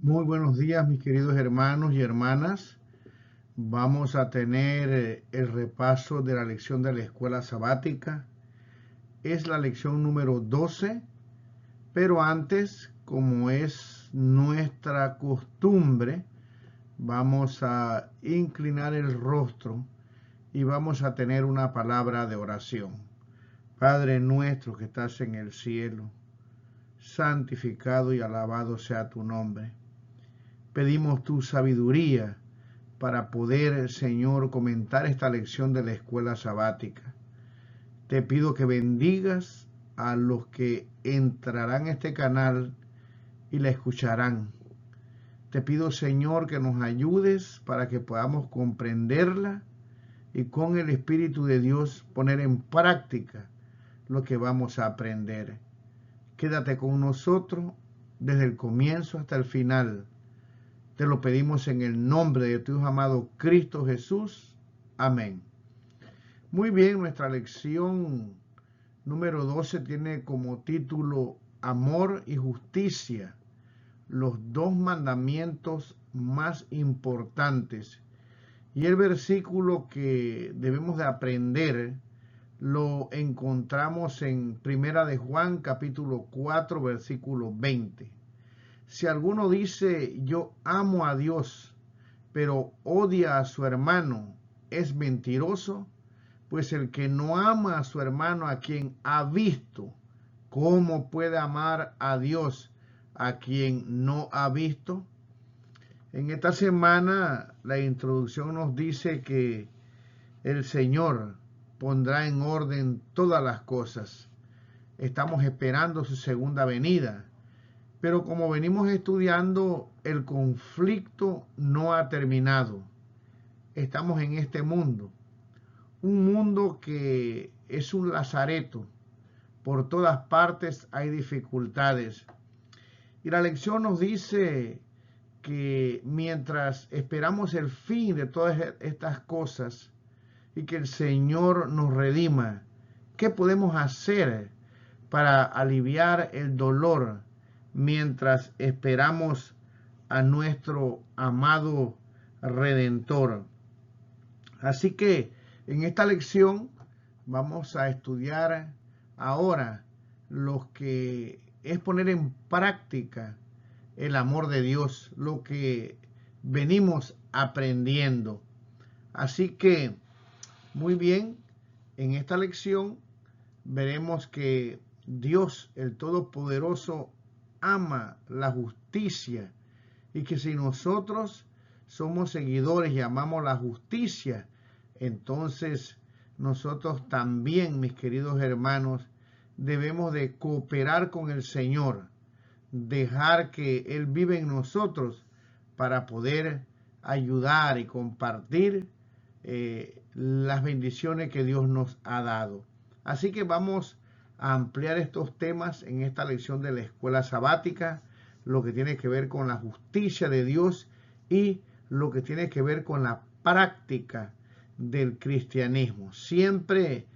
Muy buenos días, mis queridos hermanos y hermanas. Vamos a tener el repaso de la lección de la escuela sabática. Es la lección número 12, pero antes, como es nuestra costumbre, vamos a inclinar el rostro y vamos a tener una palabra de oración. Padre nuestro que estás en el cielo, santificado y alabado sea tu nombre. Pedimos tu sabiduría para poder, Señor, comentar esta lección de la escuela sabática. Te pido que bendigas a los que entrarán a este canal y la escucharán. Te pido, Señor, que nos ayudes para que podamos comprenderla y con el Espíritu de Dios poner en práctica lo que vamos a aprender. Quédate con nosotros desde el comienzo hasta el final. Te lo pedimos en el nombre de tu Hijo amado Cristo Jesús. Amén. Muy bien, nuestra lección número 12 tiene como título Amor y Justicia, los dos mandamientos más importantes. Y el versículo que debemos de aprender lo encontramos en Primera de Juan, capítulo 4, versículo 20. Si alguno dice, yo amo a Dios, pero odia a su hermano, es mentiroso, pues el que no ama a su hermano a quien ha visto, ¿cómo puede amar a Dios a quien no ha visto? En esta semana la introducción nos dice que el Señor pondrá en orden todas las cosas. Estamos esperando su segunda venida. Pero como venimos estudiando, el conflicto no ha terminado. Estamos en este mundo, un mundo que es un lazareto. Por todas partes hay dificultades. Y la lección nos dice que mientras esperamos el fin de todas estas cosas y que el Señor nos redima, ¿qué podemos hacer para aliviar el dolor mientras esperamos a nuestro amado Redentor? Así que en esta lección vamos a estudiar ahora lo que es poner en práctica el amor de Dios, lo que venimos aprendiendo. Así que, muy bien, en esta lección veremos que Dios, el Todopoderoso, ama la justicia y que si nosotros somos seguidores y amamos la justicia, entonces nosotros también, mis queridos hermanos, debemos de cooperar con el Señor, dejar que Él vive en nosotros para poder ayudar y compartir las bendiciones que Dios nos ha dado. Así que vamos a ampliar estos temas en esta lección de la escuela sabática, lo que tiene que ver con la justicia de Dios y lo que tiene que ver con la práctica del cristianismo. Siempre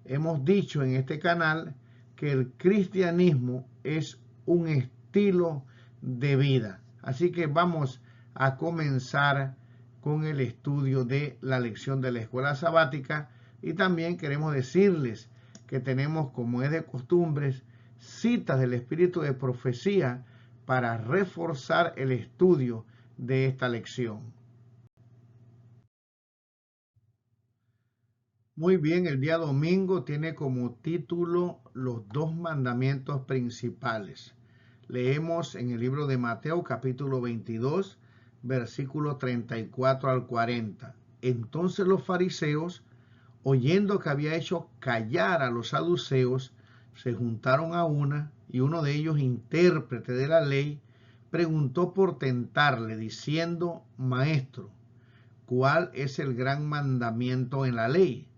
hemos dicho en este canal que el cristianismo es un estilo de vida. Así que vamos a comenzar con el estudio de la lección de la escuela sabática y también queremos decirles que tenemos, como es de costumbres, citas del espíritu de profecía para reforzar el estudio de esta lección. Muy bien, el día domingo tiene como título los dos mandamientos principales. Leemos en el libro de Mateo capítulo 22, versículos 34 al 40. Entonces los fariseos, oyendo que había hecho callar a los saduceos, se juntaron a una, y uno de ellos, intérprete de la ley, preguntó por tentarle, diciendo, Maestro, ¿cuál es el gran mandamiento en la ley?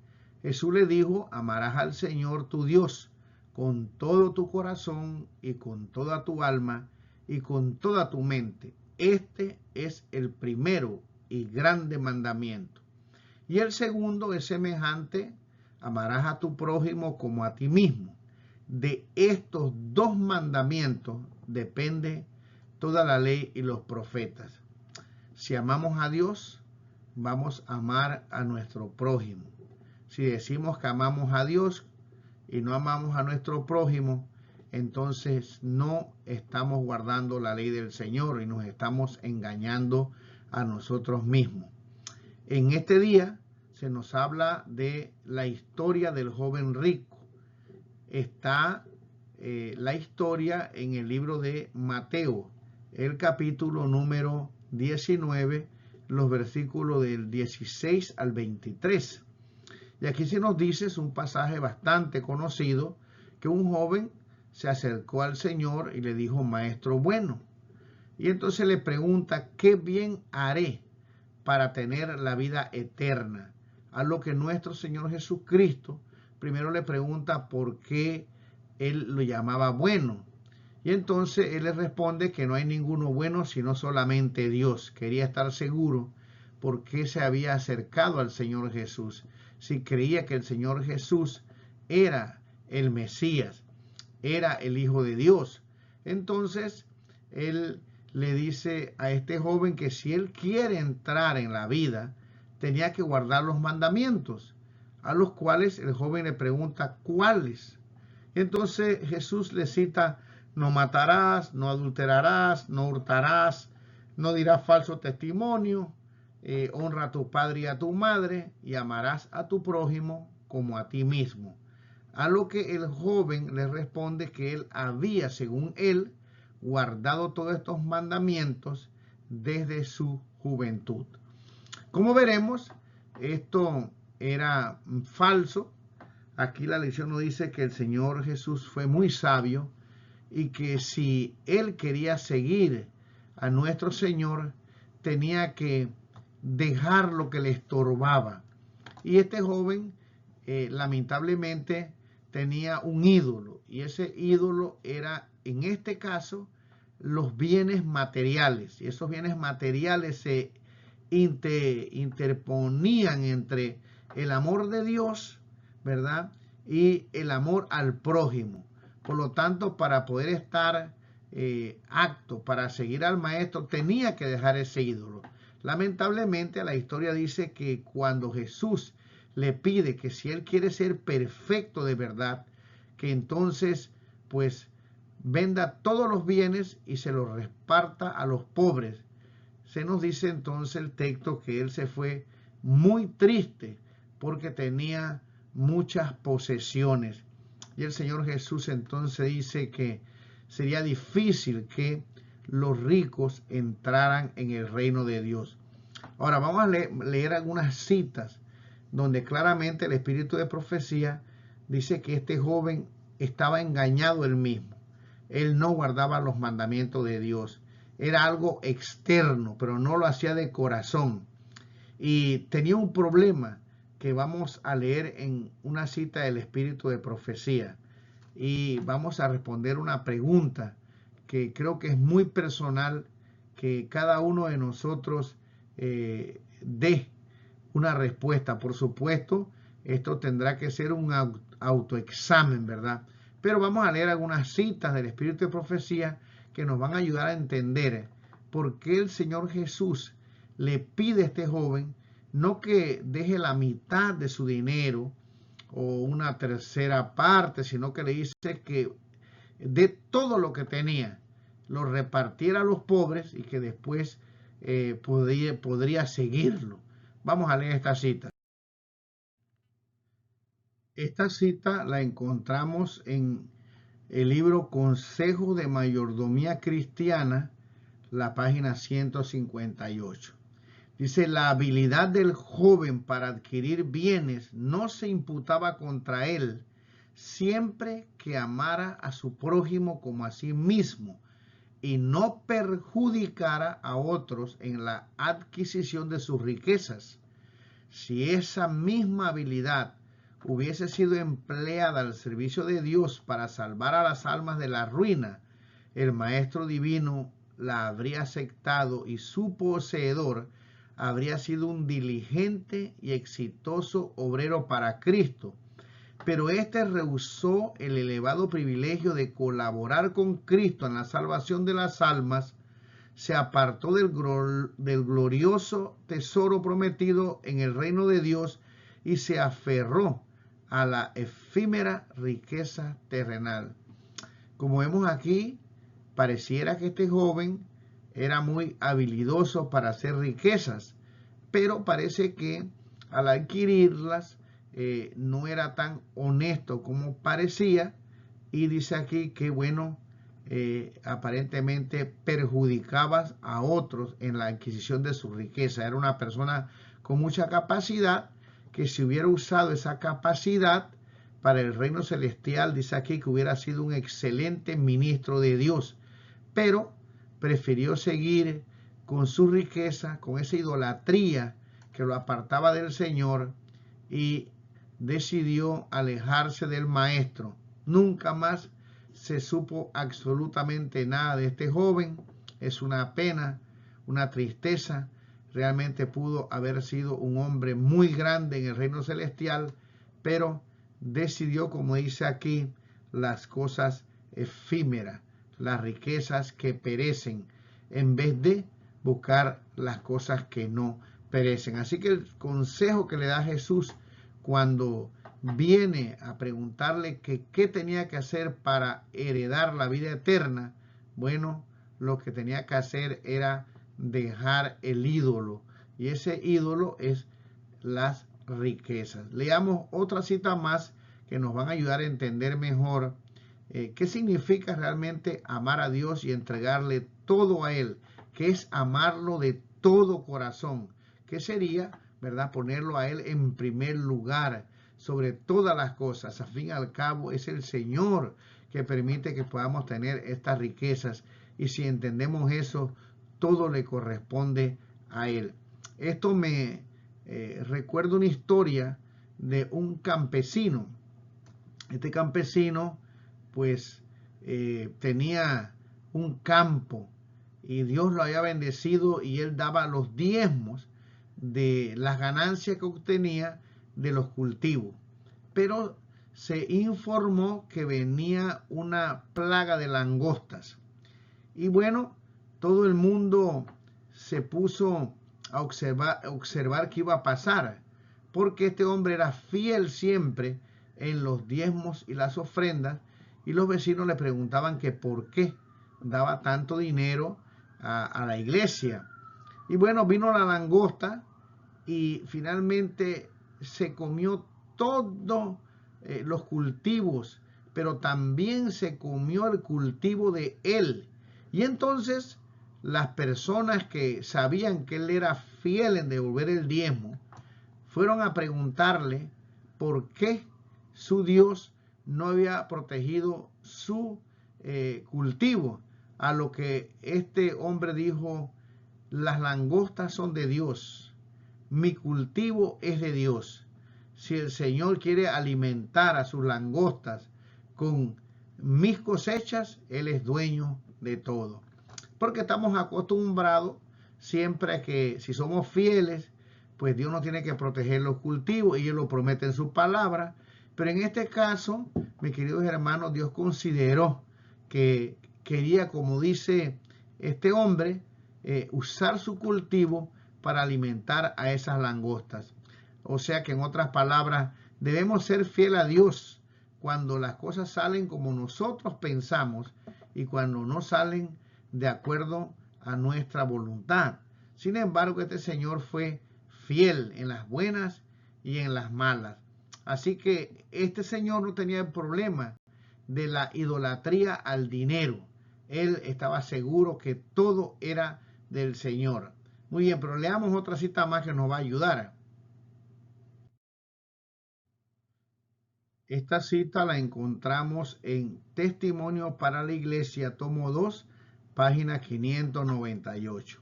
Jesús le dijo, amarás al Señor tu Dios con todo tu corazón y con toda tu alma y con toda tu mente. Este es el primero y grande mandamiento. Y el segundo es semejante, amarás a tu prójimo como a ti mismo. De estos dos mandamientos depende toda la ley y los profetas. Si amamos a Dios, vamos a amar a nuestro prójimo. Si decimos que amamos a Dios y no amamos a nuestro prójimo, entonces no estamos guardando la ley del Señor y nos estamos engañando a nosotros mismos. En este día se nos habla de la historia del joven rico. Está la historia en el libro de Mateo, el capítulo número 19, los versículos del 16 al 23. Y aquí se nos dice, es un pasaje bastante conocido, que un joven se acercó al Señor y le dijo, Maestro bueno. Y entonces le pregunta, ¿qué bien haré para tener la vida eterna? A lo que nuestro Señor Jesucristo primero le pregunta por qué él lo llamaba bueno. Y entonces él le responde que no hay ninguno bueno sino solamente Dios. Quería estar seguro por qué se había acercado al Señor Jesús. Si creía que el Señor Jesús era el Mesías, era el Hijo de Dios. Entonces él le dice a este joven que si él quiere entrar en la vida, tenía que guardar los mandamientos, a los cuales el joven le pregunta, ¿cuáles? Entonces Jesús le cita, no matarás, no adulterarás, no hurtarás, no dirás falso testimonio, honra a tu padre y a tu madre, y amarás a tu prójimo como a ti mismo. A lo que el joven le responde que él había, según él, guardado todos estos mandamientos desde su juventud. Como veremos, esto era falso. Aquí la lección nos dice que el Señor Jesús fue muy sabio y que si él quería seguir a nuestro Señor, tenía que dejar lo que le estorbaba. Y este joven, lamentablemente, tenía un ídolo, y ese ídolo era, en este caso, los bienes materiales. Y esos bienes materiales se interponían entre el amor de Dios, ¿verdad?, y el amor al prójimo. Por lo tanto, para poder estar apto para seguir al maestro, tenía que dejar ese ídolo. Lamentablemente, la historia dice que cuando Jesús le pide que si él quiere ser perfecto de verdad, que entonces pues venda todos los bienes y se los reparta a los pobres. Se nos dice entonces el texto que él se fue muy triste porque tenía muchas posesiones. Y el Señor Jesús entonces dice que sería difícil que los ricos entraran en el reino de Dios. Ahora vamos a leer algunas citas donde claramente el espíritu de profecía dice que este joven estaba engañado él mismo. Él no guardaba los mandamientos de Dios. Era algo externo, pero no lo hacía de corazón. Y tenía un problema que vamos a leer en una cita del espíritu de profecía. Y vamos a responder una pregunta que creo que es muy personal, que cada uno de nosotros dé una respuesta. Por supuesto, esto tendrá que ser un autoexamen, ¿verdad? Pero vamos a leer algunas citas del espíritu de profecía que nos van a ayudar a entender por qué el Señor Jesús le pide a este joven no que deje la mitad de su dinero o una tercera parte, sino que le dice que de todo lo que tenía lo repartiera a los pobres y que después podría seguirlo. Vamos a leer esta cita. Esta cita la encontramos en el libro Consejos de Mayordomía Cristiana, la página 158. Dice, la habilidad del joven para adquirir bienes no se imputaba contra él, siempre que amara a su prójimo como a sí mismo y no perjudicara a otros en la adquisición de sus riquezas. Si esa misma habilidad hubiese sido empleada al servicio de Dios para salvar a las almas de la ruina, el Maestro Divino la habría aceptado y su poseedor habría sido un diligente y exitoso obrero para Cristo. Pero éste rehusó el elevado privilegio de colaborar con Cristo en la salvación de las almas se apartó del glorioso tesoro prometido en el reino de Dios y se aferró a la efímera riqueza terrenal. Como vemos aquí, pareciera que este joven era muy habilidoso para hacer riquezas, pero parece que al adquirirlas no era tan honesto como parecía, y dice aquí que bueno, aparentemente perjudicaba a otros en la adquisición de su riqueza. Era una persona con mucha capacidad, que si hubiera usado esa capacidad para el reino celestial, dice aquí que hubiera sido un excelente ministro de Dios, pero prefirió seguir con su riqueza, con esa idolatría que lo apartaba del Señor, y decidió alejarse del maestro. Nunca más se supo absolutamente nada de este joven. Es una pena, una tristeza. Realmente pudo haber sido un hombre muy grande en el reino celestial, pero decidió, como dice aquí, las cosas efímeras, las riquezas que perecen, en vez de buscar las cosas que no perecen. Así que el consejo que le da Jesús cuando viene a preguntarle que qué tenía que hacer para heredar la vida eterna, bueno, lo que tenía que hacer era dejar el ídolo, y ese ídolo es las riquezas. Leamos otra cita más que nos van a ayudar a entender mejor qué significa realmente amar a Dios y entregarle todo a Él, que es amarlo de todo corazón, que sería, ¿verdad?, ponerlo a Él en primer lugar sobre todas las cosas. Al fin y al cabo es el Señor que permite que podamos tener estas riquezas, y si entendemos eso, todo le corresponde a Él. Esto me recuerda una historia de un campesino. Este campesino pues tenía un campo y Dios lo había bendecido, y él daba los diezmos de las ganancias que obtenía de los cultivos. Pero se informó que venía una plaga de langostas. Y bueno, todo el mundo se puso a observar qué iba a pasar, porque este hombre era fiel siempre en los diezmos y las ofrendas, y los vecinos le preguntaban que por qué daba tanto dinero a la iglesia. Y bueno, vino la langosta y finalmente se comió todos los cultivos, pero también se comió el cultivo de él. Y entonces las personas que sabían que él era fiel en devolver el diezmo fueron a preguntarle por qué su Dios no había protegido su cultivo. A lo que este hombre dijo: las langostas son de Dios, mi cultivo es de Dios. Si el Señor quiere alimentar a sus langostas con mis cosechas, Él es dueño de todo. Porque estamos acostumbrados siempre a que si somos fieles, pues Dios nos tiene que proteger los cultivos, y Él lo promete en su palabra. Pero en este caso, mis queridos hermanos, Dios consideró que quería, como dice este hombre, usar su cultivo para alimentar a esas langostas. O sea que, en otras palabras, debemos ser fieles a Dios cuando las cosas salen como nosotros pensamos y cuando no salen de acuerdo a nuestra voluntad. Sin embargo, este señor fue fiel en las buenas y en las malas. Así que este señor no tenía el problema de la idolatría al dinero. Él estaba seguro que todo era del Señor. Muy bien, pero leamos otra cita más que nos va a ayudar. Esta cita la encontramos en Testimonio para la Iglesia, tomo 2, página 598.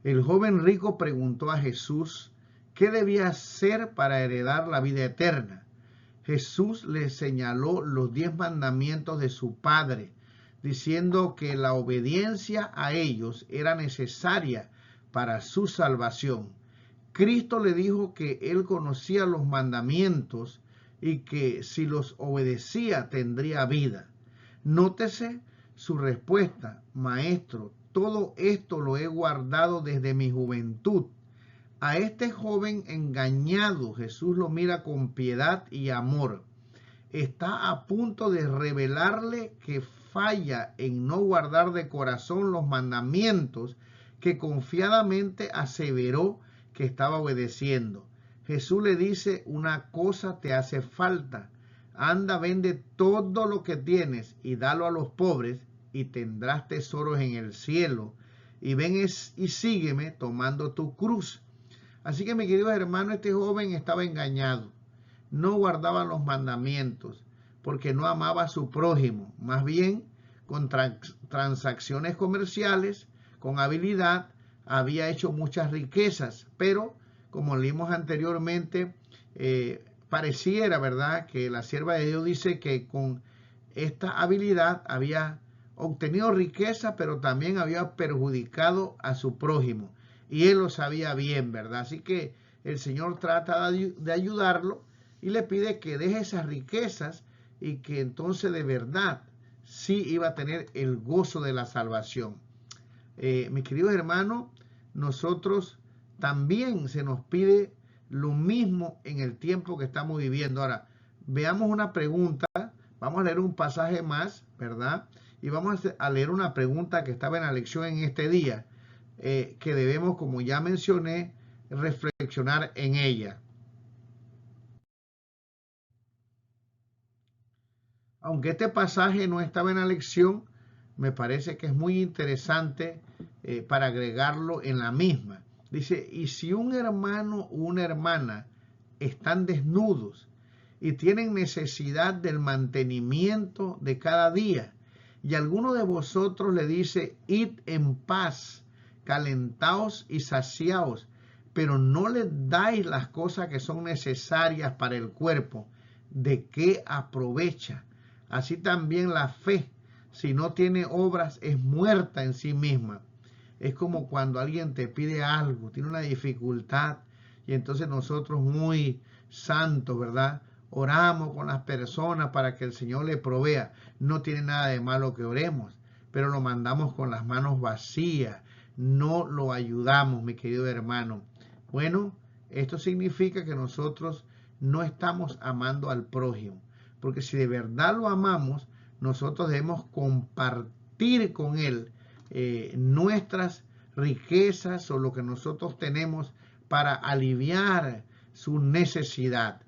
El joven rico preguntó a Jesús qué debía hacer para heredar la vida eterna. Jesús le señaló los 10 mandamientos de su Padre, diciendo que la obediencia a ellos era necesaria para su salvación. Cristo le dijo que él conocía los mandamientos y que si los obedecía tendría vida. Nótese su respuesta: Maestro, todo esto lo he guardado desde mi juventud. A este joven engañado, Jesús lo mira con piedad y amor. Está a punto de revelarle que falla en no guardar de corazón los mandamientos que confiadamente aseveró que estaba obedeciendo. Jesús le dice: una cosa te hace falta. Anda, vende todo lo que tienes y dalo a los pobres, y tendrás tesoros en el cielo. Y ven y sígueme tomando tu cruz. Así que, mi querido hermano, este joven estaba engañado. No guardaba los mandamientos porque no amaba a su prójimo. Más bien, con transacciones comerciales, con habilidad, había hecho muchas riquezas. Pero, como leímos anteriormente, pareciera, ¿verdad?, que la sierva de Dios dice que con esta habilidad había obtenido riqueza, pero también había perjudicado a su prójimo. Y él lo sabía bien, ¿verdad? Así que el Señor trata de ayudarlo y le pide que deje esas riquezas y que entonces de verdad sí iba a tener el gozo de la salvación. Mis queridos hermanos, nosotros también se nos pide lo mismo en el tiempo que estamos viviendo. Ahora, veamos una pregunta. Vamos a leer un pasaje más, ¿verdad? Y vamos a leer una pregunta que estaba en la lección en este día, que debemos, como ya mencioné, reflexionar en ella. Aunque este pasaje no estaba en la lección, me parece que es muy interesante para agregarlo en la misma. Dice: y si un hermano o una hermana están desnudos y tienen necesidad del mantenimiento de cada día, y alguno de vosotros le dice: id en paz, calentaos y saciaos, pero no les dais las cosas que son necesarias para el cuerpo, ¿de qué aprovecha? Así también la fe, si no tiene obras, es muerta en sí misma. Es como cuando alguien te pide algo, tiene una dificultad, y entonces nosotros, muy santos, ¿verdad?, oramos con las personas para que el Señor le provea. No tiene nada de malo que oremos, pero lo mandamos con las manos vacías. No lo ayudamos, mi querido hermano. Bueno, esto significa que nosotros no estamos amando al prójimo. Porque si de verdad lo amamos, nosotros debemos compartir con él nuestras riquezas o lo que nosotros tenemos para aliviar su necesidad.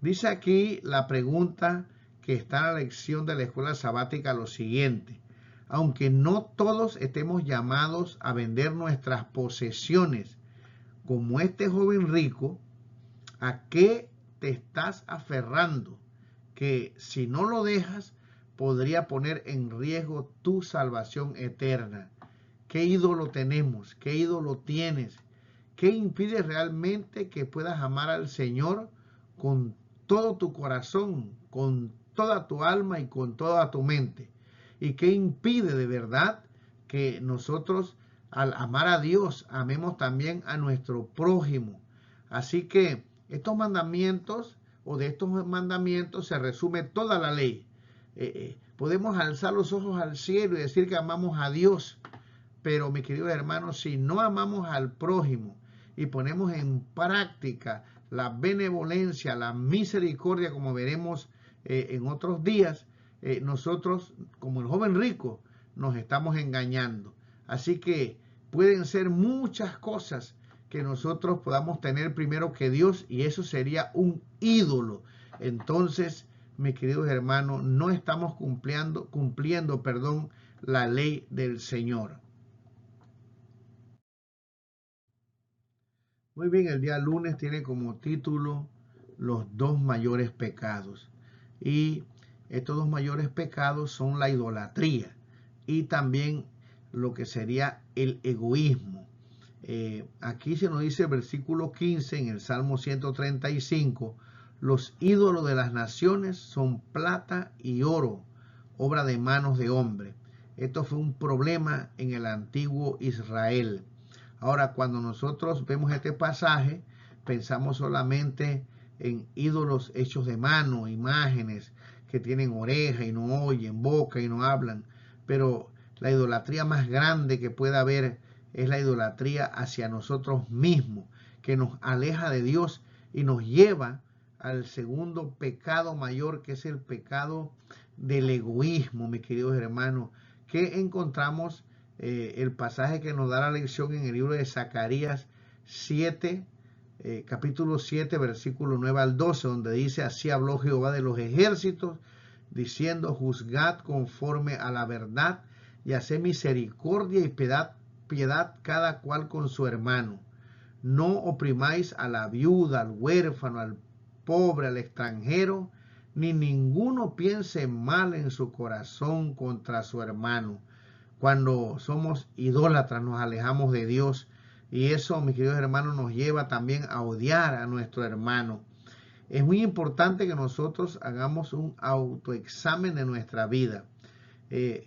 Dice aquí la pregunta que está en la lección de la escuela sabática lo siguiente: aunque no todos estemos llamados a vender nuestras posesiones, como este joven rico, ¿a qué te estás aferrando? Que si no lo dejas, podría poner en riesgo tu salvación eterna. ¿Qué ídolo tenemos? ¿Qué ídolo tienes? ¿Qué impide realmente que puedas amar al Señor con todo tu corazón, con toda tu alma y con toda tu mente? ¿Y qué impide de verdad que nosotros, al amar a Dios, amemos también a nuestro prójimo? Así que estos mandamientos, o de estos mandamientos se resume toda la ley. Podemos alzar los ojos al cielo y decir que amamos a Dios, pero, mis queridos hermanos, si no amamos al prójimo y ponemos en práctica la benevolencia, la misericordia, como veremos en otros días, nosotros, como el joven rico, nos estamos engañando. Así que pueden ser muchas cosas que nosotros podamos tener primero que Dios, y eso sería un ídolo. Entonces, mis queridos hermanos, no estamos cumpliendo, la ley del Señor. Muy bien, el día lunes tiene como título los dos mayores pecados. Y estos dos mayores pecados son la idolatría y también lo que sería el egoísmo. Aquí se nos dice el versículo 15 en el Salmo 135, los ídolos de las naciones son plata y oro, obra de manos de hombre. Esto fue un problema en el antiguo Israel. Ahora, cuando nosotros vemos este pasaje, pensamos solamente en ídolos hechos de mano, imágenes que tienen oreja y no oyen, boca y no hablan. Pero la idolatría más grande que pueda haber es la idolatría hacia nosotros mismos, que nos aleja de Dios y nos lleva al segundo pecado mayor, que es el pecado del egoísmo, mis queridos hermanos, que encontramos el pasaje que nos da la lección en el libro de Zacarías 7, capítulo 7, versículo 9 al 12, donde dice: así habló Jehová de los ejércitos, diciendo: juzgad conforme a la verdad y haced misericordia y piedad cada cual con su hermano. No oprimáis a la viuda, al huérfano, al pobre, al extranjero, ni ninguno piense mal en su corazón contra su hermano. Cuando somos idólatras nos alejamos de Dios, y eso, mis queridos hermanos, nos lleva también a odiar a nuestro hermano. Es muy importante que nosotros hagamos un autoexamen de nuestra vida,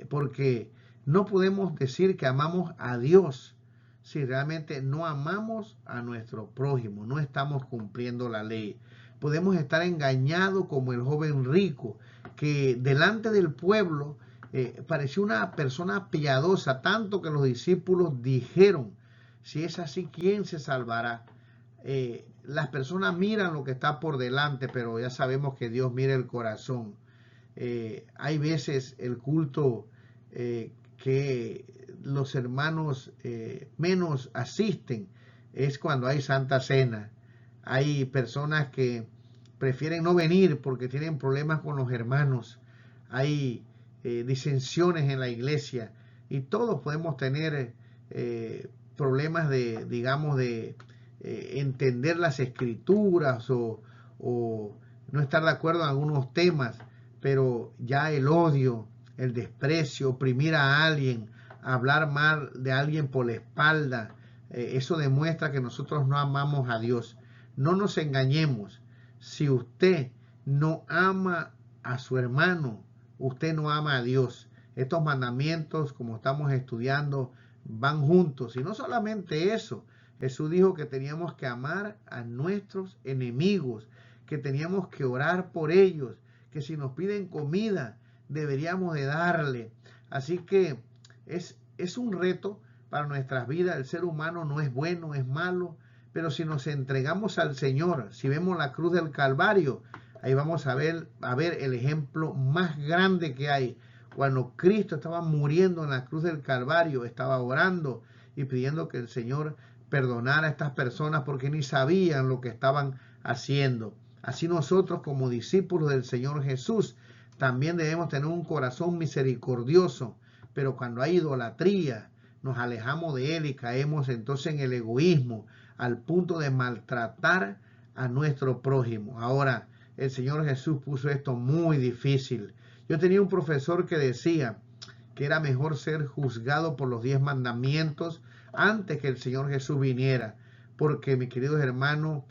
porque no podemos decir que amamos a Dios si realmente no amamos a nuestro prójimo, no estamos cumpliendo la ley. Podemos estar engañados como el joven rico, que delante del pueblo pareció una persona piadosa, tanto que los discípulos dijeron: si es así, ¿quién se salvará? Las personas miran lo que está por delante, pero ya sabemos que Dios mira el corazón. Hay veces el culto que los hermanos menos asisten es cuando hay Santa Cena. Hay personas que prefieren no venir porque tienen problemas con los hermanos. Hay disensiones en la iglesia, y todos podemos tener problemas de, digamos, de entender las escrituras o no estar de acuerdo en algunos temas, pero ya el odio, el desprecio, oprimir a alguien, hablar mal de alguien por la espalda, eso demuestra que nosotros no amamos a Dios. No nos engañemos. Si usted no ama a su hermano, usted no ama a Dios. Estos mandamientos, como estamos estudiando, van juntos. Y no solamente eso, Jesús dijo que teníamos que amar a nuestros enemigos, que teníamos que orar por ellos, que si nos piden comida, deberíamos de darle. Así que es un reto para nuestras vidas. El ser humano no es bueno, es malo, pero si nos entregamos al Señor, si vemos la cruz del Calvario, ahí vamos a ver el ejemplo más grande que hay. Cuando Cristo estaba muriendo en la cruz del Calvario, estaba orando y pidiendo que el Señor perdonara a estas personas porque ni sabían lo que estaban haciendo. Así nosotros, como discípulos del Señor Jesús, también debemos tener un corazón misericordioso, pero cuando hay idolatría, nos alejamos de Él y caemos entonces en el egoísmo, al punto de maltratar a nuestro prójimo. Ahora, el Señor Jesús puso esto muy difícil. Yo tenía un profesor que decía que era mejor ser juzgado por los 10 mandamientos antes que el Señor Jesús viniera, porque, mis queridos hermanos,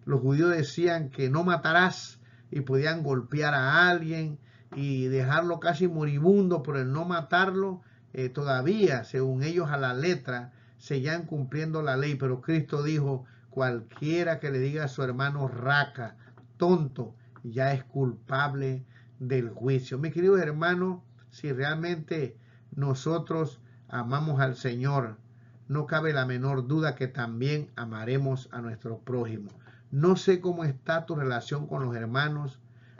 los judíos decían que no matarás, y podían golpear a alguien y dejarlo casi moribundo por el no matarlo. Todavía, según ellos, a la letra seguían cumpliendo la ley, pero Cristo dijo: cualquiera que le diga a su hermano raca, tonto, ya es culpable del juicio. Mis queridos hermanos, si realmente nosotros amamos al Señor, no cabe la menor duda que también amaremos a nuestro prójimo. No sé cómo está tu relación con los hermanos,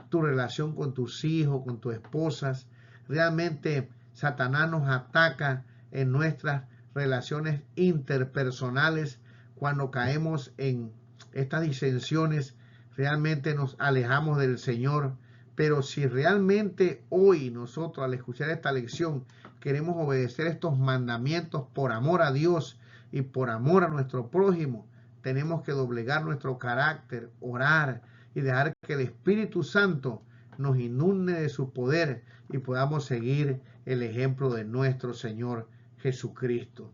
tu relación con tus hijos, con tus esposas. Realmente Satanás nos ataca en nuestras relaciones interpersonales. Cuando caemos en estas disensiones, realmente nos alejamos del Señor. Pero si realmente hoy nosotros, al escuchar esta lección, queremos obedecer estos mandamientos por amor a Dios y por amor a nuestro prójimo, tenemos que doblegar nuestro carácter, orar y dejar que el Espíritu Santo nos inunde de su poder y podamos seguir el ejemplo de nuestro Señor Jesucristo.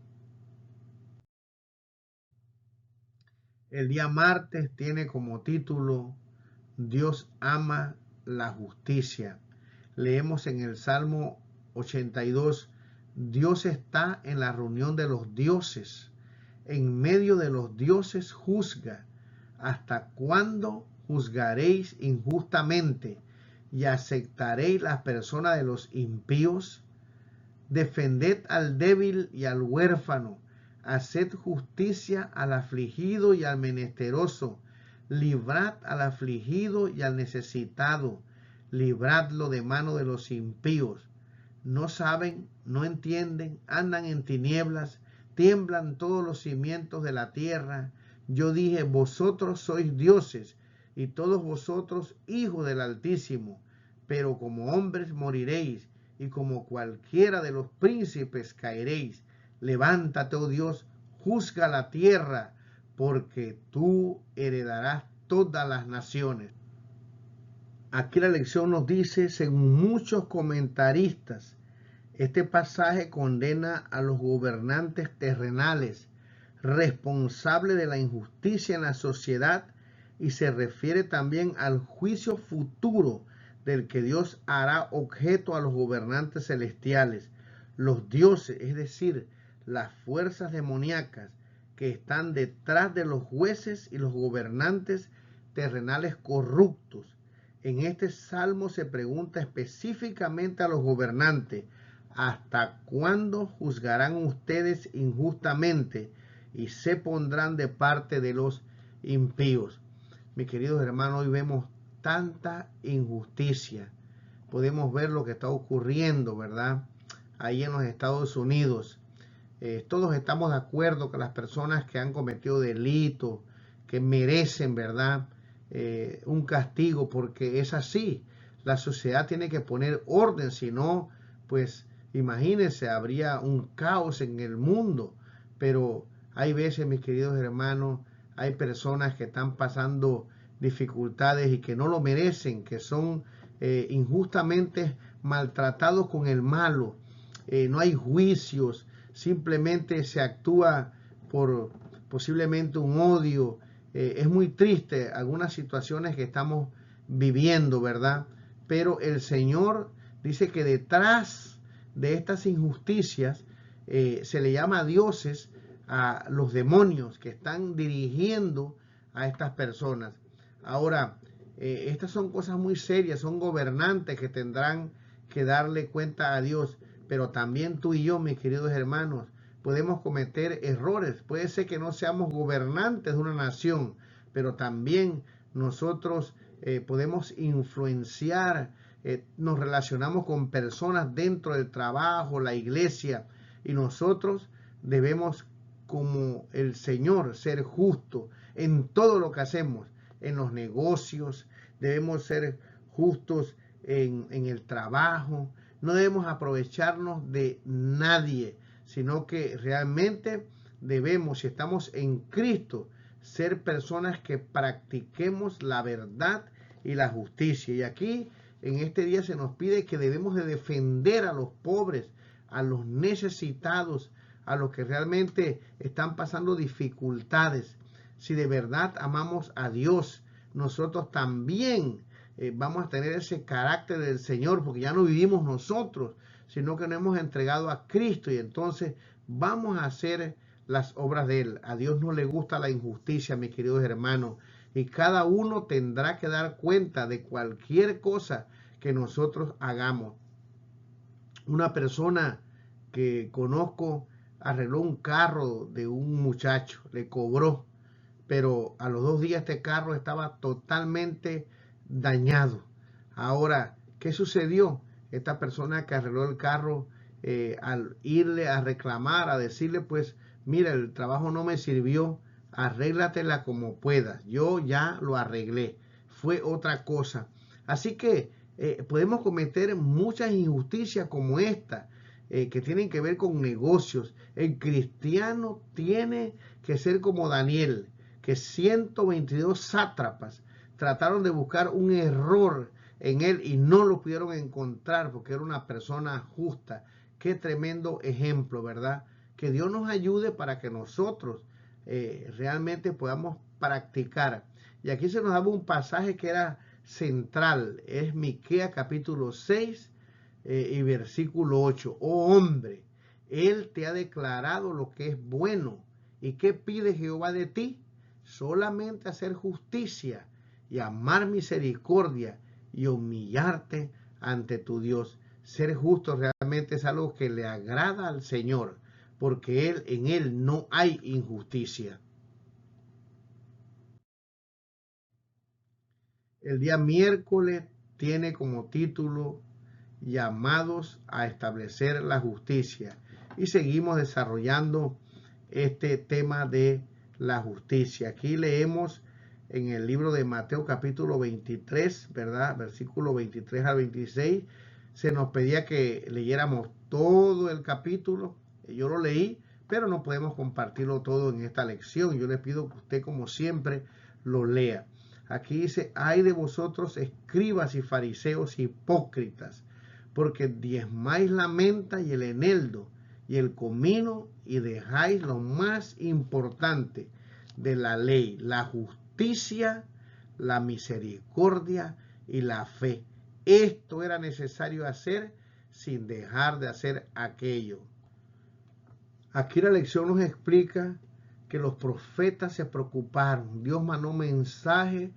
El día martes tiene como título: Dios ama la justicia. Leemos en el Salmo 82: Dios está en la reunión de los dioses. En medio de los dioses juzga. ¿Hasta cuándo juzgaréis injustamente y aceptaréis las personas de los impíos? Defended al débil y al huérfano, haced justicia al afligido y al menesteroso, librad al afligido y al necesitado, libradlo de mano de los impíos. No saben, no entienden, andan en tinieblas, tiemblan todos los cimientos de la tierra. Yo dije, vosotros sois dioses, y todos vosotros hijos del Altísimo, pero como hombres moriréis, y como cualquiera de los príncipes caeréis. Levántate, oh Dios, juzga la tierra, porque tú heredarás todas las naciones. Aquí la lección nos dice, según muchos comentaristas, este pasaje condena a los gobernantes terrenales responsables de la injusticia en la sociedad y se refiere también al juicio futuro del que Dios hará objeto a los gobernantes celestiales, los dioses, es decir, las fuerzas demoníacas que están detrás de los jueces y los gobernantes terrenales corruptos. En este salmo se pregunta específicamente a los gobernantes, ¿hasta cuándo juzgarán ustedes injustamente y se pondrán de parte de los impíos? Mis queridos hermanos, hoy vemos tanta injusticia. Podemos ver lo que está ocurriendo, ¿verdad? Ahí en los Estados Unidos. Todos estamos de acuerdo que las personas que han cometido delitos, que merecen, ¿verdad?, un castigo, porque es así. La sociedad tiene que poner orden, si no, pues imagínense, habría un caos en el mundo. Pero hay veces, mis queridos hermanos, hay personas que están pasando dificultades y que no lo merecen, que son injustamente maltratados con el malo. No hay juicios, simplemente se actúa por posiblemente un odio. Es muy triste algunas situaciones que estamos viviendo, ¿verdad? Pero el Señor dice que detrás de estas injusticias se le llama dioses a los demonios que están dirigiendo a estas personas. Ahora, estas son cosas muy serias, son gobernantes que tendrán que darle cuenta a Dios, pero también tú y yo, mis queridos hermanos, podemos cometer errores. Puede ser que no seamos gobernantes de una nación, pero también nosotros podemos influenciar, nos relacionamos con personas dentro del trabajo, la iglesia, y nosotros debemos, como el Señor, ser justos en todo lo que hacemos, en los negocios, debemos ser justos en el trabajo, no debemos aprovecharnos de nadie, sino que realmente debemos, si estamos en Cristo, ser personas que practiquemos la verdad y la justicia. Y aquí en este día se nos pide que debemos de defender a los pobres, a los necesitados, a los que realmente están pasando dificultades. Si de verdad amamos a Dios, nosotros también vamos a tener ese carácter del Señor, porque ya no vivimos nosotros, sino que nos hemos entregado a Cristo y entonces vamos a hacer las obras de Él. A Dios no le gusta la injusticia, mis queridos hermanos, y cada uno tendrá que dar cuenta de cualquier cosa que nosotros hagamos. Una persona que conozco arregló un carro de un muchacho, le cobró, pero a los 2 días este carro estaba totalmente dañado. Ahora, ¿qué sucedió? Esta persona que arregló el carro, al irle a reclamar, a decirle, pues, mira, el trabajo no me sirvió, arréglatela como puedas, yo ya lo arreglé, fue otra cosa. Así que podemos cometer muchas injusticias como esta, que tienen que ver con negocios. El cristiano tiene que ser como Daniel, que 122 sátrapas trataron de buscar un error en él y no lo pudieron encontrar porque era una persona justa. Qué tremendo ejemplo, ¿verdad? Que Dios nos ayude para que nosotros realmente podamos practicar. Y aquí se nos daba un pasaje que era central, es Miqueas capítulo 6 y versículo 8. Oh hombre, Él te ha declarado lo que es bueno. ¿Y qué pide Jehová de ti? Solamente hacer justicia y amar misericordia y humillarte ante tu Dios. ser justo realmente es algo que le agrada al Señor, porque en Él no hay injusticia. El día miércoles tiene como título llamados a establecer la justicia. Y seguimos desarrollando este tema de la justicia. Aquí leemos en el libro de Mateo capítulo 23, ¿verdad? Versículo 23 al 26. Se nos pedía que leyéramos todo el capítulo. Yo lo leí, pero no podemos compartirlo todo en esta lección. Yo le pido que usted, como siempre, lo lea. Aquí dice: ay de vosotros, escribas y fariseos hipócritas, porque diezmáis la menta y el eneldo y el comino, y dejáis lo más importante de la ley, la justicia, la misericordia y la fe. Esto era necesario hacer sin dejar de hacer aquello. Aquí la lección nos explica que los profetas se preocuparon. Dios mandó mensajes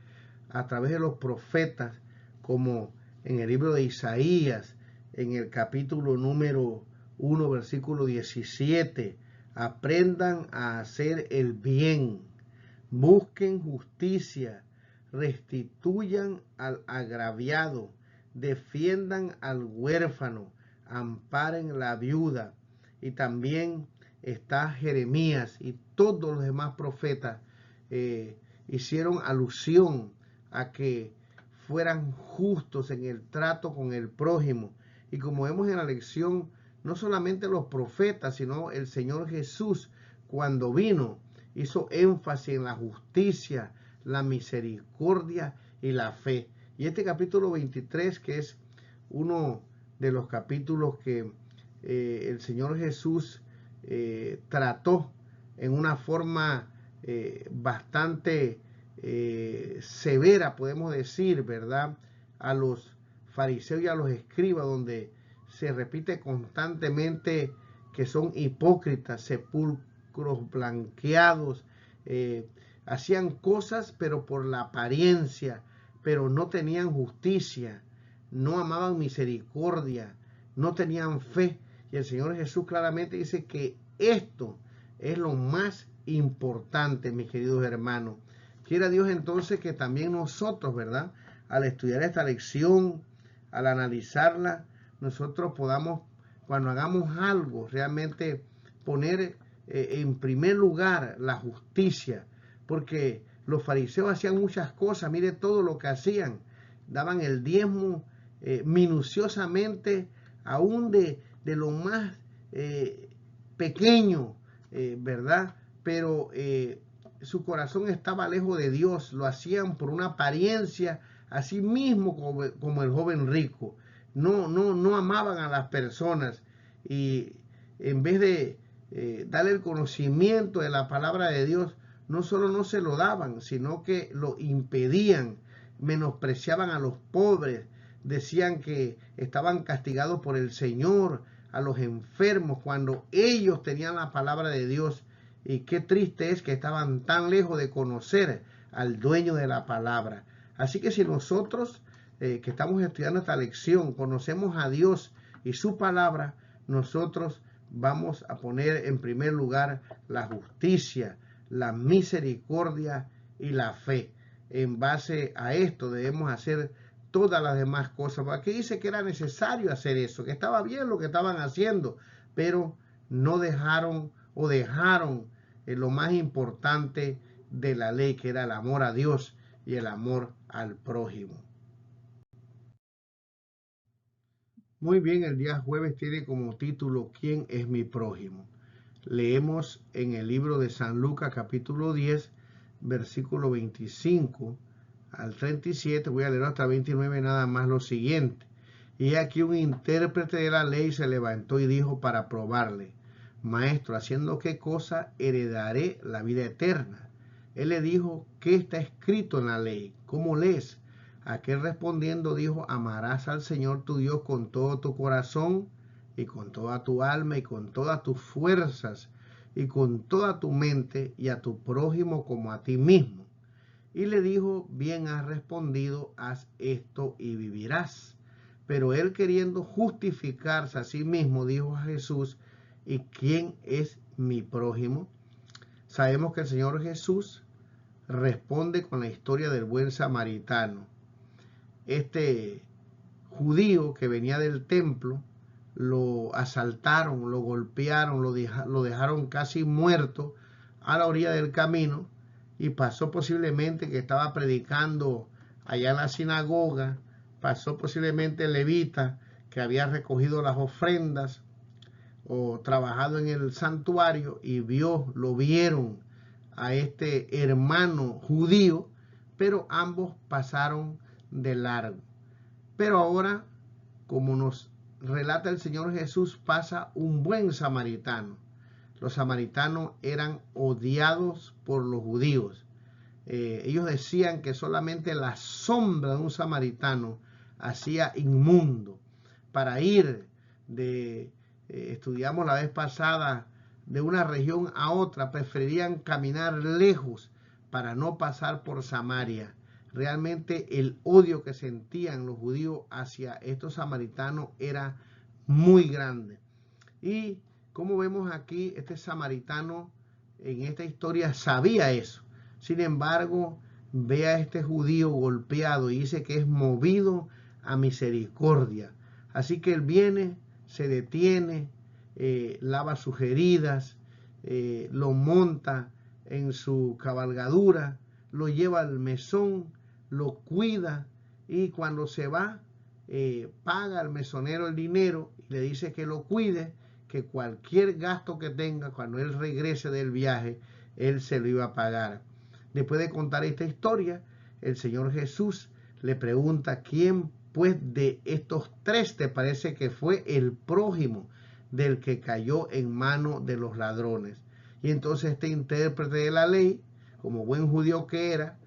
a través de los profetas, como en el libro de Isaías, en el capítulo número 1, versículo 17. Aprendan a hacer el bien, busquen justicia, restituyan al agraviado, defiendan al huérfano, amparen la viuda. Y también está Jeremías y todos los demás profetas hicieron alusión a que fueran justos en el trato con el prójimo. Y como vemos en la lección, no solamente los profetas, sino el Señor Jesús, cuando vino, hizo énfasis en la justicia, la misericordia y la fe. Y este capítulo 23, que es uno de los capítulos que el Señor Jesús trató en una forma bastante severa, podemos decir, ¿verdad?, a los fariseos y a los escribas, donde se repite constantemente que son hipócritas, sepulcros blanqueados, hacían cosas pero por la apariencia, pero no tenían justicia, no amaban misericordia, no tenían fe. Y el Señor Jesús claramente dice que esto es lo más importante, mis queridos hermanos. Quiera Dios entonces que también nosotros, ¿verdad?, al estudiar esta lección, al analizarla, nosotros podamos, cuando hagamos algo, realmente poner en primer lugar la justicia, porque los fariseos hacían muchas cosas. Mire todo lo que hacían: daban el diezmo minuciosamente, aún de lo más pequeño, ¿verdad? Pero su corazón estaba lejos de Dios. Lo hacían por una apariencia, así mismo como el joven rico. No amaban a las personas, y en vez de darle el conocimiento de la palabra de Dios, no solo no se lo daban, sino que lo impedían, menospreciaban a los pobres, decían que estaban castigados por el Señor, a los enfermos, cuando ellos tenían la palabra de Dios. Y qué triste es que estaban tan lejos de conocer al dueño de la palabra. Así que si nosotros que estamos estudiando esta lección conocemos a Dios y su palabra, nosotros vamos a poner en primer lugar la justicia, la misericordia y la fe. En base a esto debemos hacer todas las demás cosas. Aquí dice que era necesario hacer eso, que estaba bien lo que estaban haciendo, pero no dejaron lo más importante de la ley, que era el amor a Dios y el amor al prójimo. Muy bien, el día jueves tiene como título ¿Quién es mi prójimo? Leemos en el libro de San Lucas capítulo 10, versículo 25 al 37, voy a leer hasta 29 nada más lo siguiente. Y aquí un intérprete de la ley se levantó y dijo para probarle: Maestro, ¿haciendo qué cosa heredaré la vida eterna? Él le dijo: ¿qué está escrito en la ley? ¿Cómo lees? Aquel respondiendo dijo: amarás al Señor tu Dios con todo tu corazón y con toda tu alma y con todas tus fuerzas y con toda tu mente, y a tu prójimo como a ti mismo. Y le dijo: bien has respondido, haz esto y vivirás. Pero él, queriendo justificarse a sí mismo, dijo a Jesús: ¿y quién es mi prójimo? Sabemos que el Señor Jesús responde con la historia del buen samaritano. Este judío que venía del templo, lo asaltaron, lo golpearon, lo dejaron casi muerto a la orilla del camino, y pasó posiblemente que estaba predicando allá en la sinagoga, pasó posiblemente el levita que había recogido las ofrendas o trabajado en el santuario, y lo vieron a este hermano judío, pero ambos pasaron de largo. Pero ahora, como nos relata el Señor Jesús, pasa un buen samaritano. Los samaritanos eran odiados por los judíos. Ellos decían que solamente la sombra de un samaritano hacía inmundo. Para ir estudiamos la vez pasada, de una región a otra, preferirían caminar lejos para no pasar por Samaria. Realmente el odio que sentían los judíos hacia estos samaritanos era muy grande. Y como vemos aquí, este samaritano en esta historia sabía eso. Sin embargo, ve a este judío golpeado y dice que es movido a misericordia. Así que él viene, se detiene, lava sus heridas, lo monta en su cabalgadura, lo lleva al mesón, lo cuida, y cuando se va, paga al mesonero el dinero y le dice que lo cuide, que cualquier gasto que tenga cuando él regrese del viaje, él se lo iba a pagar. Después de contar esta historia, el Señor Jesús le pregunta: ¿quién pues de estos tres te parece que fue el prójimo del que cayó en mano de los ladrones? Y entonces este intérprete de la ley, como buen judío que era,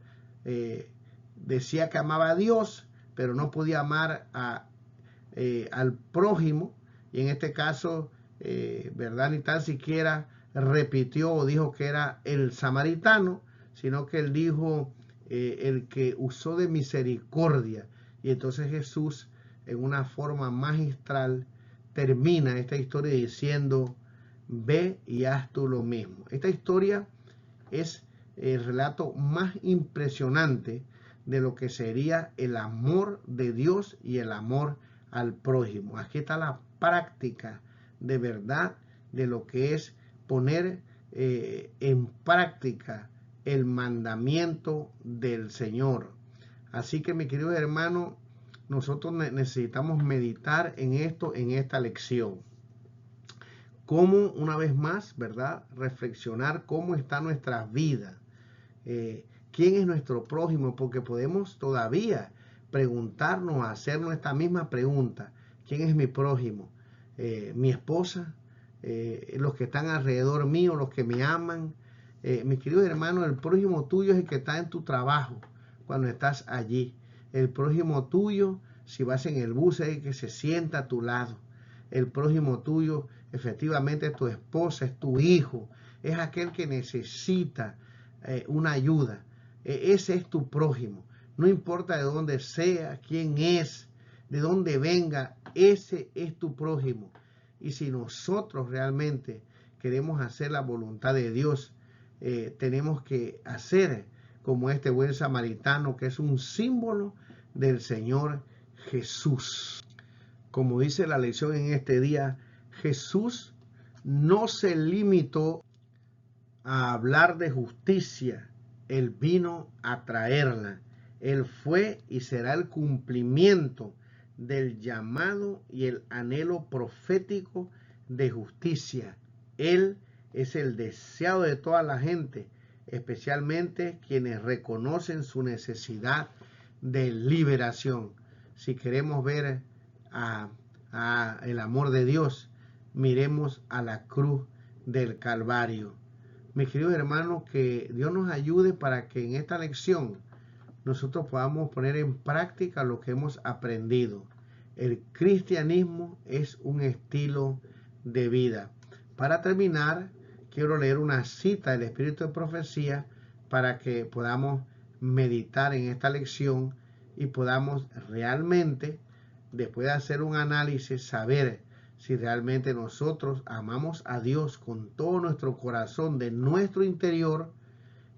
decía que amaba a Dios, pero no podía amar al prójimo, y en este caso, ¿verdad? Ni tan siquiera repitió o dijo que era el samaritano, sino que él dijo el que usó de misericordia. Y entonces Jesús, en una forma magistral, termina esta historia diciendo: ve y haz tú lo mismo. Esta historia es el relato más impresionante de lo que sería el amor de Dios y el amor al prójimo. Aquí está la práctica de verdad de lo que es poner en práctica el mandamiento del Señor. Así que, mi querido hermano, nosotros necesitamos meditar en esto, en esta lección. Cómo, una vez más, ¿verdad?, reflexionar cómo está nuestra vida. ¿Quién es nuestro prójimo? Porque podemos todavía preguntarnos, hacernos esta misma pregunta: ¿quién es mi prójimo? ¿Mi esposa? ¿Los que están alrededor mío? ¿Los que me aman? Mi querido hermano, el prójimo tuyo es el que está en tu trabajo cuando estás allí. El prójimo tuyo, si vas en el bus, es el que se sienta a tu lado. El prójimo tuyo, efectivamente, es tu esposa, es tu hijo, es aquel que necesita una ayuda. Ese es tu prójimo. No importa de dónde sea, quién es, de dónde venga, ese es tu prójimo. Y si nosotros realmente queremos hacer la voluntad de Dios, tenemos que hacer como este buen samaritano, que es un símbolo del Señor Jesús. Como dice la lección en este día, Jesús no se limitó a hablar de justicia, Él vino a traerla. Él fue y será el cumplimiento del llamado y el anhelo profético de justicia. Él es el deseado de toda la gente, especialmente quienes reconocen su necesidad de liberación. Si queremos ver el amor de Dios, miremos a la cruz del Calvario. Mis queridos hermanos, que Dios nos ayude para que en esta lección nosotros podamos poner en práctica lo que hemos aprendido. El cristianismo es un estilo de vida. Para terminar, quiero leer una cita del Espíritu de Profecía para que podamos meditar en esta lección y podamos realmente después de hacer un análisis, saber si realmente nosotros amamos a Dios con todo nuestro corazón, de nuestro interior,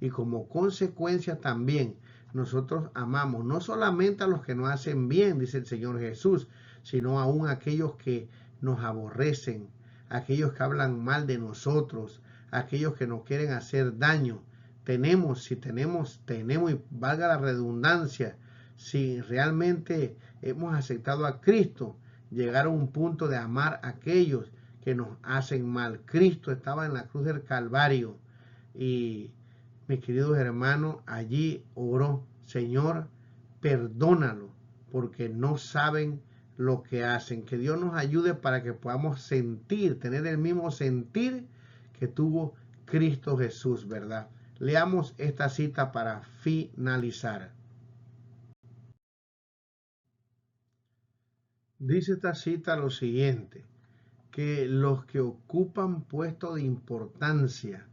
y como consecuencia también nosotros amamos no solamente a los que nos hacen bien, dice el Señor Jesús, sino aún a aquellos que nos aborrecen, aquellos que hablan mal de nosotros, aquellos que nos quieren hacer daño. Si tenemos, y valga la redundancia, si realmente hemos aceptado a Cristo, llegar a un punto de amar a aquellos que nos hacen mal. Cristo estaba en la cruz del Calvario y, mis queridos hermanos, allí oró: Señor, perdónalo, porque no saben lo que hacen. Que Dios nos ayude para que podamos tener el mismo sentir que tuvo Cristo Jesús, ¿verdad? Leamos esta cita para finalizar. Dice esta cita lo siguiente: que los que ocupan puestos de importancia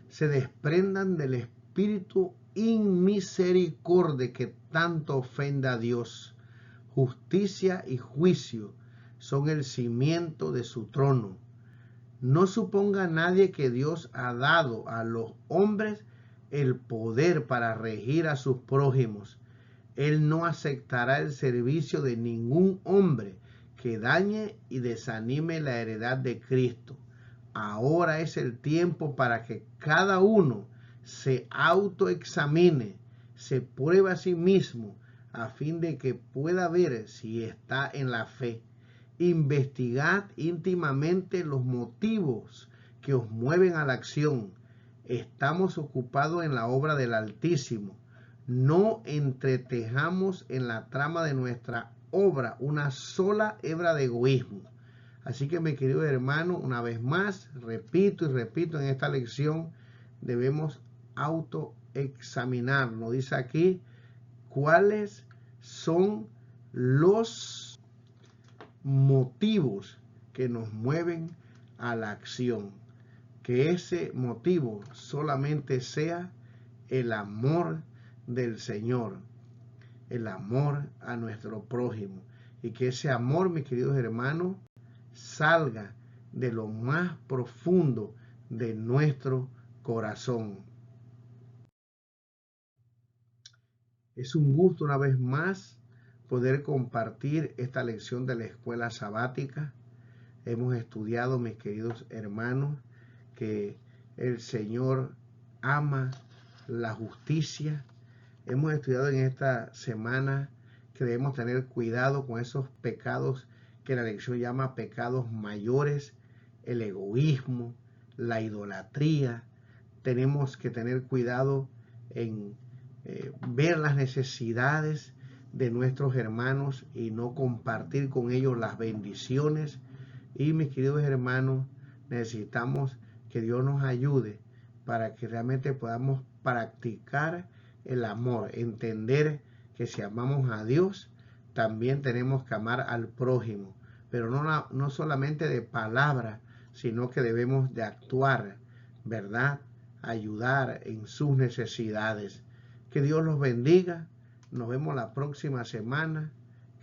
se desprendan del espíritu inmisericordia que tanto ofende a Dios. Justicia y juicio son el cimiento de su trono. No suponga nadie que Dios ha dado a los hombres el poder para regir a sus prójimos. Él no aceptará el servicio de ningún hombre que dañe y desanime la heredad de Cristo. Ahora es el tiempo para que cada uno se autoexamine, se pruebe a sí mismo, a fin de que pueda ver si está en la fe. Investigad íntimamente los motivos que os mueven a la acción. Estamos ocupados en la obra del Altísimo. No entretejamos en la trama de nuestra obra una sola hebra de egoísmo. Así que, mi querido hermano, una vez más, repito y repito, en esta lección debemos autoexaminarnos. Dice aquí cuáles son los motivos que nos mueven a la acción. Que ese motivo solamente sea el amor del Señor, el amor a nuestro prójimo, y que ese amor, mis queridos hermanos, salga de lo más profundo de nuestro corazón. Es un gusto una vez más poder compartir esta lección de la escuela sabática. Hemos estudiado, mis queridos hermanos, que el Señor ama la justicia. Hemos estudiado en esta semana que debemos tener cuidado con esos pecados que la lección llama pecados mayores: el egoísmo, la idolatría. Tenemos que tener cuidado en ver las necesidades de nuestros hermanos y no compartir con ellos las bendiciones. Y, mis queridos hermanos, necesitamos que Dios nos ayude para que realmente podamos practicar el amor, entender que si amamos a Dios, también tenemos que amar al prójimo, pero no solamente de palabra, sino que debemos de actuar, ¿verdad? Ayudar en sus necesidades. Que Dios los bendiga. Nos vemos la próxima semana.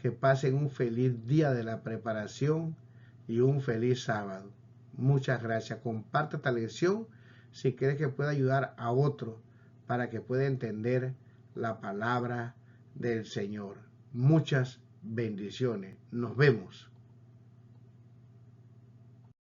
Que pasen un feliz día de la preparación y un feliz sábado. Muchas gracias. Comparte esta lección si crees que puede ayudar a otro para que pueda entender la palabra del Señor. Muchas bendiciones. Nos vemos.